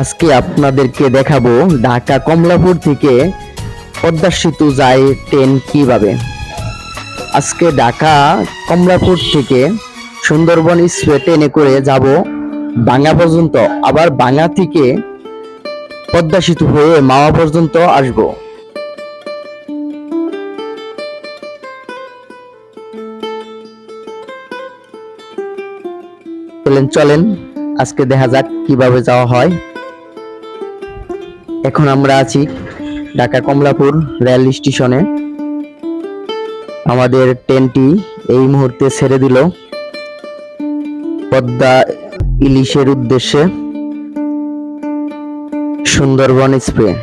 আজকে আপনাদেরকে দেখাবো ঢাকা কমলাপুর থেকে পদ্মা সেতু যায় ট্রেন কিভাবে। আজকে ঢাকা কমলাপুর থেকে সুন্দরবন এক্সপ্রেস ট্রেনে করে যাব ভাঙ্গা পর্যন্ত, আবার ভাঙ্গা থেকে পদ্মা সেতু হয়ে মাওয়া পর্যন্ত আসব। চলেন আজকে দেখা যাক কিভাবে যাওয়া হয়। এখন আমরা আছি ঢাকা কমলাপুর রেল স্টেশনে। আমাদের ট্রেনটি এই মুহূর্তে ছেড়ে দিল পদ্মা ইলিশের উদ্দেশ্যে সুন্দরবন এক্সপ্রেস।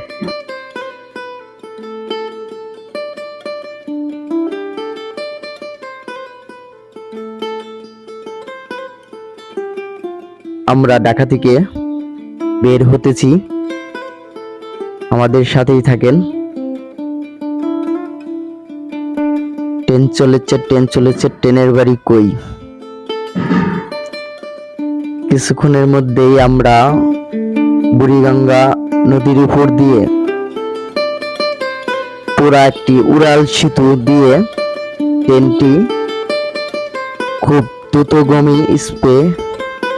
আমরা ঢাকা থেকে বের হতেছি, আমাদের সাথেই থাকেন। ট্রেন চলেছে, ট্রেনের বাড়ি কই। কিছুক্ষণের মধ্যেই আমরা বুড়িগঙ্গা নদীর উপর দিয়ে পুরা একটি উড়াল সেতু দিয়ে ট্রেনটি খুব দ্রুতগামী স্পিডে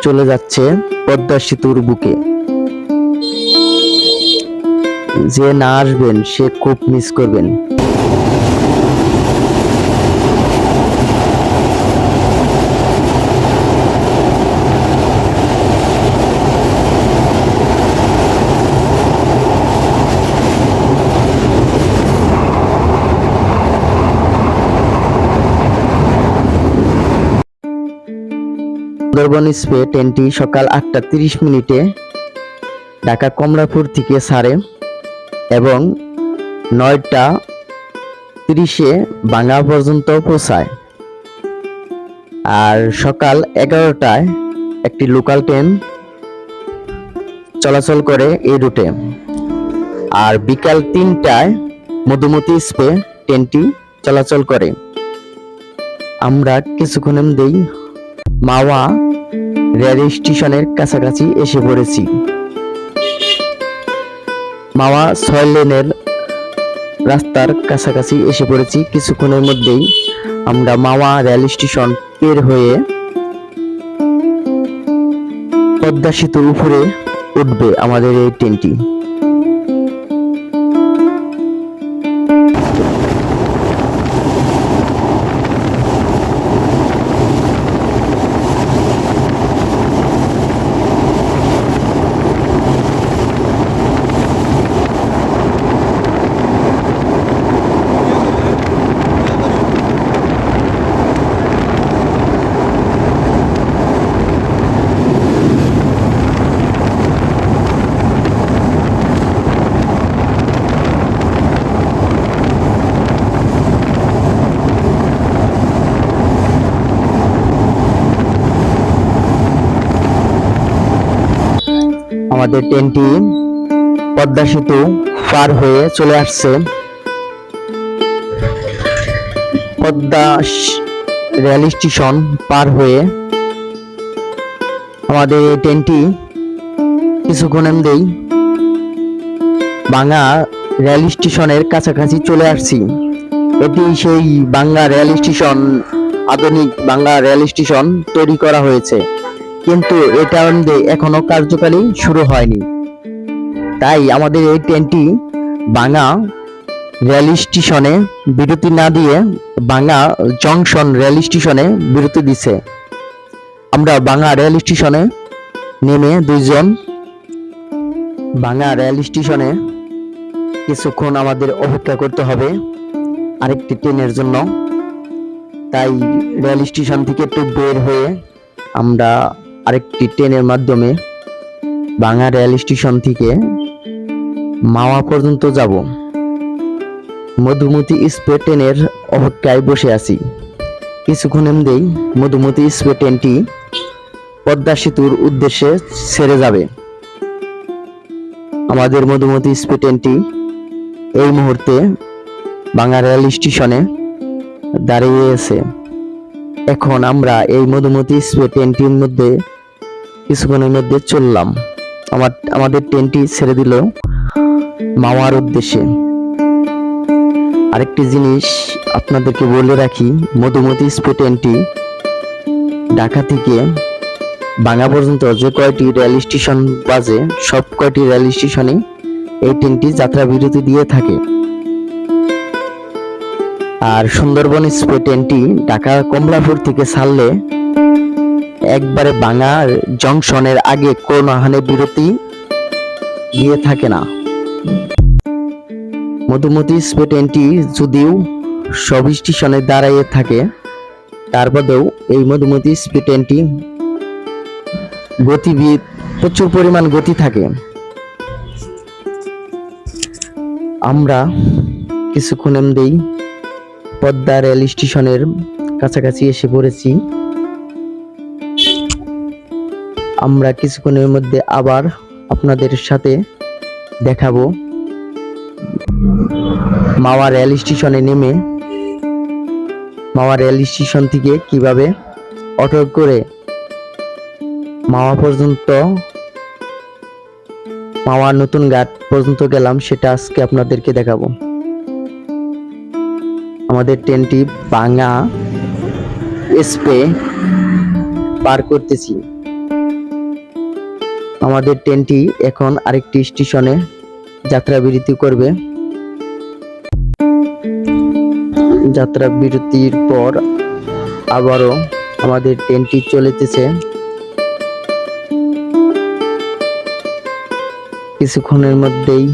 চলে যাচ্ছে পদ্মা সেতুর বুকে। যে না আসবেন সে খুব মিস করবেন। সুন্দরবন এক্সপ্রেস ট্রেনটি সকাল 8:30 ঢাকা কমলাপুর থেকে ছাড়ে এবং 9:30 ভাঙ্গা পর্যন্ত পৌঁছায়। আর সকাল 11টায় একটি লোকাল ট্রেন চলাচল করে এই রুটে। আর বিকাল 3টায় মধুমতি এক্সপ্রেস ট্রেনটি চলাচল করে। আমরা কিছুক্ষণের মধ্যেই মাওয়া রেল স্টেশনের কাছাকাছি এসে পড়েছি। মাওয়া 6 লেনের রাস্তার কাছাকাছি এসে পড়েছি। কিছুক্ষণের মধ্যেই আমরা মাওয়া রেল স্টেশন পের হয়ে পদ্মা সেতুর উপরে উঠবে আমাদের এই ট্রেনটি। আমাদের ট্রেনটি পদ্মা সেতু পার হয়ে চলে আসছে। পদ্মা রেল স্টেশন পার হয়ে আমাদের এই ট্রেনটি কিছুক্ষণের মধ্যেই ভাঙ্গা রেল স্টেশনের কাছাকাছি চলে আসছি। এটি সেই ভাঙ্গা রেল স্টেশন, আধুনিক ভাঙ্গা রেল স্টেশন তৈরি করা হয়েছে, কিন্তু এটা এখনো কার্যকারী শুরু হয়নি। তাই আমাদের এই ট্রেনটি ভাঙ্গা রেল স্টেশনে বিরতি না দিয়ে ভাঙ্গা জংশন রেল স্টেশনে বিরতি দিছে। আমরা ভাঙ্গা রেল স্টেশনে নেমে দুইজন ভাঙ্গা রেল স্টেশনে কিছুক্ষণ আমাদের অপেক্ষা করতে হবে আরেকটি ট্রেনের জন্য। তাই রেল স্টেশন থেকে একটু বের হয়ে আমরা আরেকটি ট্রেনের মাধ্যমে ভাঙ্গা রেল স্টেশন থেকে মাওয়া পর্যন্ত যাব। মধুমতি এক্সপ্রেস ট্রেনের অপেক্ষায় বসে আছি। কিছুক্ষণের মধ্যেই মধুমতি এক্সপ্রেস ট্রেনটি পদ্মা সেতুর উদ্দেশ্যে ছেড়ে যাবে। আমাদের মধুমতি এক্সপ্রেস ট্রেনটি এই মুহূর্তে ভাঙ্গা রেল স্টেশনে দাঁড়িয়ে আছে। এখন আমরা এই মধুমতি এক্সপ্রেস ট্রেনটির মধ্যে কিছুক্ষণের মধ্যে চললাম। আমাদের ট্রেনটি ছেড়ে দিল মাওয়ার উদ্দেশ্যে। আরেকটি জিনিস আপনাদেরকে বলে রাখি, মধুমতি স্পিড ট্রেনটি ঢাকা থেকে ভাঙ্গা পর্যন্ত যে কয়টি রেল স্টেশন বাজে সব কয়টি রেল স্টেশনে এই ট্রেনটি যাত্রা বিরতি দিয়ে থাকে। আর সুন্দরবন স্পিড ট্রেনটি ঢাকা কমলাপুর থেকে ছাড়লে একবারে ভাঙ্গা জংশনের আগে কোনো হানে বিরতি দিয়ে থাকে না। মধুমতি স্পিড ট্রেনটি যদিও সব স্টেশনে দাঁড়িয়ে থাকে, তারপরেও এই মধুমতি স্পিড ট্রেনটি গতিবিদ প্রচুর পরিমাণ গতি থাকে। আমরা কিছুক্ষণের মধ্যেই পদ্মা রেল স্টেশনের কাছাকাছি এসে পড়েছি। আমরা কিছুক্ষণের মধ্যে আবার আপনাদের সাথে দেখাবো মাওয়া রেল স্টেশনে নেমে মাওয়া রেল স্টেশন থেকে কিভাবে অটো করে মাওয়া পর্যন্ত, মাওয়া নতুন ঘাট পর্যন্ত গেলাম, সেটা আজকে আপনাদেরকে দেখাবো। আমাদের ট্রেনটি ভাঙ্গা স্পে পার করতেছি। আমাদের ট্রেনটি এখন আরেকটি স্টেশনে যাত্রা বিরতি করবে। যাত্রা বিরতির পর আবারও আমাদের ট্রেনটি চলেতেছে। কিছুক্ষণের মধ্যেই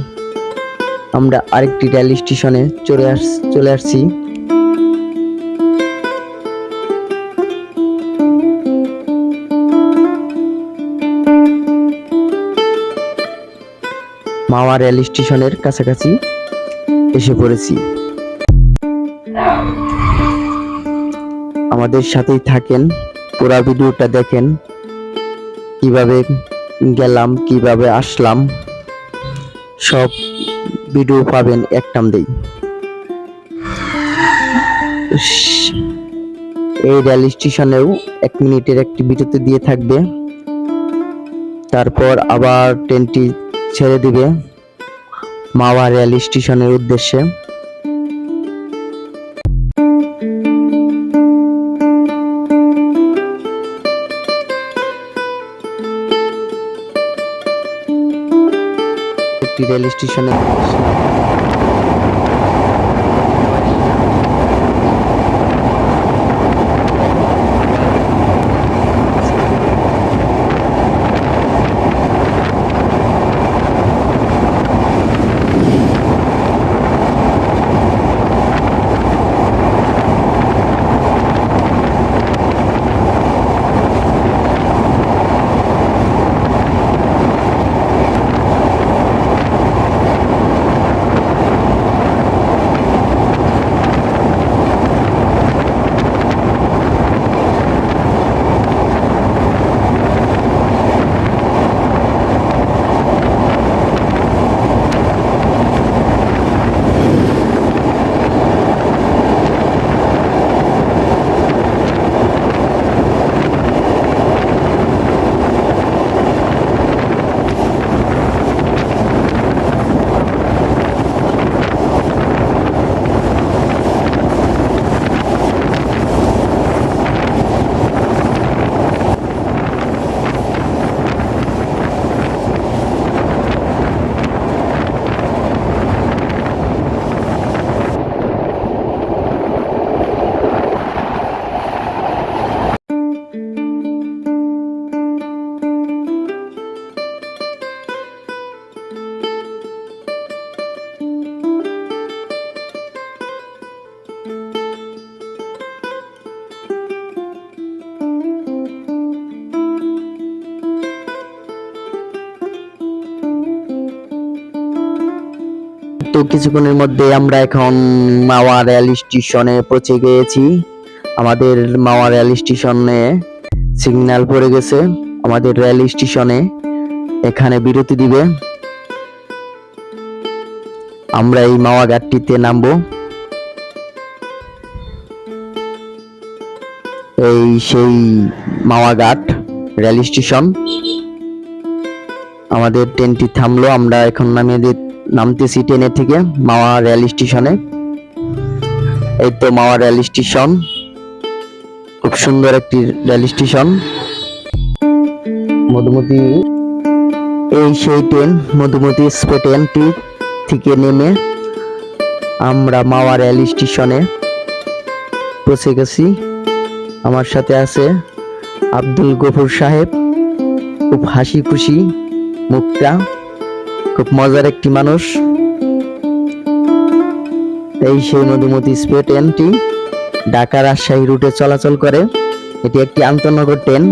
আমরা আরেকটি রেল স্টেশনে চলে আসছি। মাওয়া রেল স্টেশনের কাছাকাছি এসে পড়েছি। আমাদের সাথেই থাকেন, পুরো ভিডিওটা দেখেন, কিভাবে গেলাম কিভাবে আসলাম সব ভিডিও পাবেন এক টানতেই। এই রেল স্টেশনেও 1 মিনিটের একটি বিরতি দিয়ে থাকবে, তারপর আবার ট্রেনটি ছেড়ে দিবে মাওয়া রেল স্টেশনের উদ্দেশ্যে। একটি রেল স্টেশনে তো কিছুক্ষণের মধ্যে আমরা এখন মাওয়া রেল স্টেশনে পৌঁছে গিয়েছি। আমাদের মাওয়া রেল স্টেশনে সিগন্যাল পড়ে গেছে, আমাদের রেল স্টেশনে এখানে বিরতি দিবে। আমরা এই মাওয়া ঘাটটিতে নামবো। এই সেই মাওয়া ঘাট রেল স্টেশন। আমাদের ট্রেনটি থামলো, আমরা এখন নামতেছি ট্রেনে থেকে মাওয়া রেল স্টেশনে। এই তো মাওয়া রেল স্টেশন, খুব সুন্দর একটি রেল স্টেশন। মধুমতি, এই সেই ট্রেন মধুমতি স্টেশনটি থেকে নেমে আমরা মাওয়া রেল স্টেশনে পৌঁছে গেছি। আমার সাথে আছে আব্দুল গফুর সাহেব, খুব হাসি খুশি মুখটা, খুব মজার একটি মানুষ। এই সেই মধুমতি স্পেস ট্রেনটি ঢাকা রাজশাহী রুটে চলাচল করে। এটি একটি আন্তনগর ট্রেন।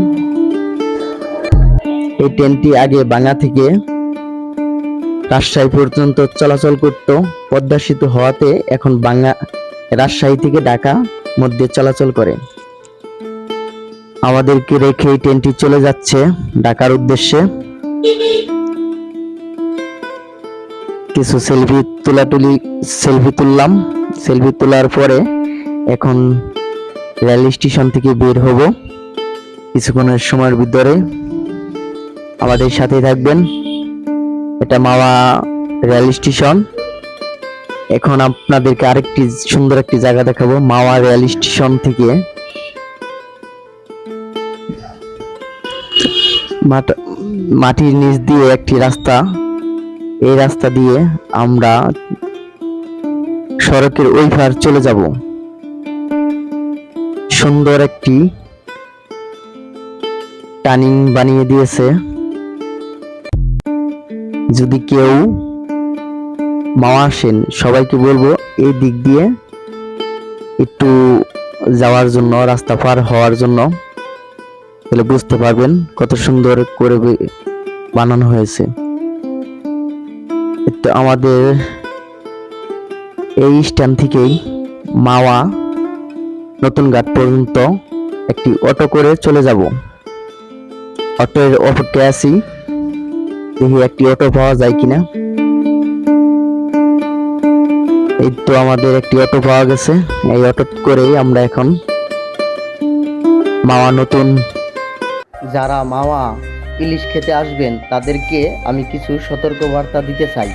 এই ট্রেনটি আগে বাংলা থেকে রাজশাহী পর্যন্ত চলাচল করত, পদ্মা সেতু হওয়াতে এখন রাজশাহী থেকে ঢাকা মধ্যে চলাচল করে। আমাদেরকে রেখে এই ট্রেনটি চলে যাচ্ছে ঢাকার উদ্দেশ্যে। কিছু সেলফি তুললাম। সেলফি তোলার পরে এখন রেল স্টেশন থেকে বের হব কিছুক্ষণের সময়ের ভিতরে। আমাদের সাথে থাকবেন। এটা মাওয়া রেল স্টেশন। এখন আপনাদেরকে আরেকটি সুন্দর একটি জায়গা দেখাবো। মাওয়া রেল স্টেশন থেকে মাটির নিচ দিয়ে একটি রাস্তা, এই রাস্তা দিয়ে আমরা সড়কের ওই পার চলে যাব। সুন্দর একটি টার্নিং বানিয়ে দিয়েছে। যদি কেউ মাওয়া আসেন, সবাইকে বলবো এই দিক দিয়ে একটু যাওয়ার জন্য, রাস্তা পার হওয়ার জন্য, তাহলে বুঝতে পারবেন কত সুন্দর করে বানানো হয়েছে। তো আমাদের এই স্ট্যান্ড থেকেই মাওয়া নতুন ঘাট পর্যন্ত একটি অটো করে চলে যাব। অটোর অপেক্ষায় আছি, দেখি একটি অটো পাওয়া যায় কিনা। এই তো আমাদের একটি অটো পাওয়া গেছে। এই অটো করেই আমরা এখন মাওয়া নতুন। যারা মাওয়া ইলিশ খেতে আসবেন তাদেরকে আমি কিছু সতর্কবার্তা দিতে চাই।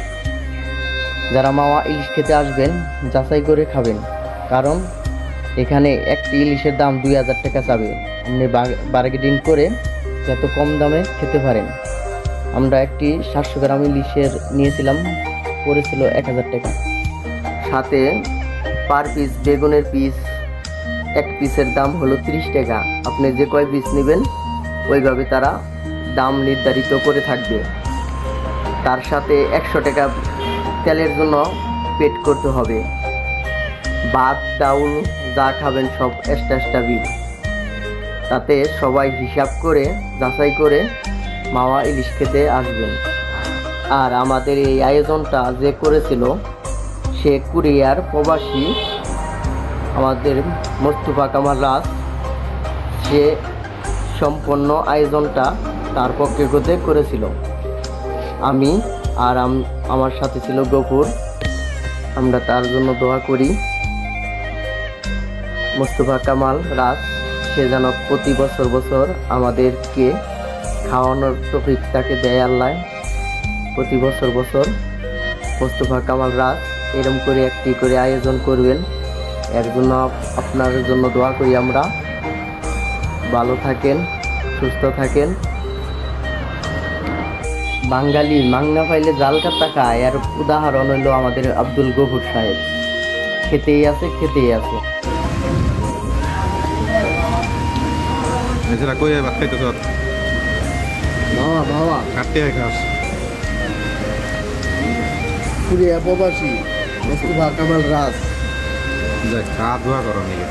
যারা মাওয়া ইলিশ খেতে আসবেন যাচাই করে খাবেন, কারণ এখানে একটি ইলিশের দাম 2000 টাকা চাবে। আপনি বার্গেনিং করে যত কম দামে খেতে পারেন। আমরা একটি 700 গ্রাম ইলিশের নিয়েছিলাম, পড়েছিল 1000 টাকা। সাথে পার পিস বেগুনের পিস, এক পিসের দাম হলো 30 টাকা। আপনি যে কয় পিস নেবেন ওইভাবে তারা দাম নির্ধারিত করে থাকবে। তার সাথে 100 টাকা তেলের জন্য পেড করতে হবে। ভাত ডাউল যা খাবেন সব এক্সট্রা বিল। তাতে সবাই হিসাব করে যাচাই করে মাওয়া ইলিশ খেতে আসবেন। আর আমাদের এই আয়োজনটা যে করেছিল সে কুরিয়ার প্রবাসী, আমাদের মোস্তফা কামাল রাজ। সে সম্পূর্ণ আয়োজনটা তার পক্ষে করেছিল। আমি আর আমার সাথে ছিল গফুর। আমরা তার জন্য দোয়া করি মোস্তফা কামাল রাজ সে যেন প্রতি বছর আমাদেরকে খাওয়ানোর তৌফিক তাকে দেয় আল্লাহ। প্রতি বছর মোস্তফা কামাল রাজ এরকম করে একটি করে আয়োজন করবেন। এর জন্য আপনার জন্য দোয়া করি আমরা। ভালো থাকেন, সুস্থ থাকেন। বাঙালি মাংনা পাইলে জাল কাটা খায়, এর উদাহরণ হইল আমাদের আব্দুল গফুর সাহেব। খেতেই আছে। কুরিয়া প্রবাসী মোস্তফা কামাল রাজ। খাওয়া দোয়া করো নাকি?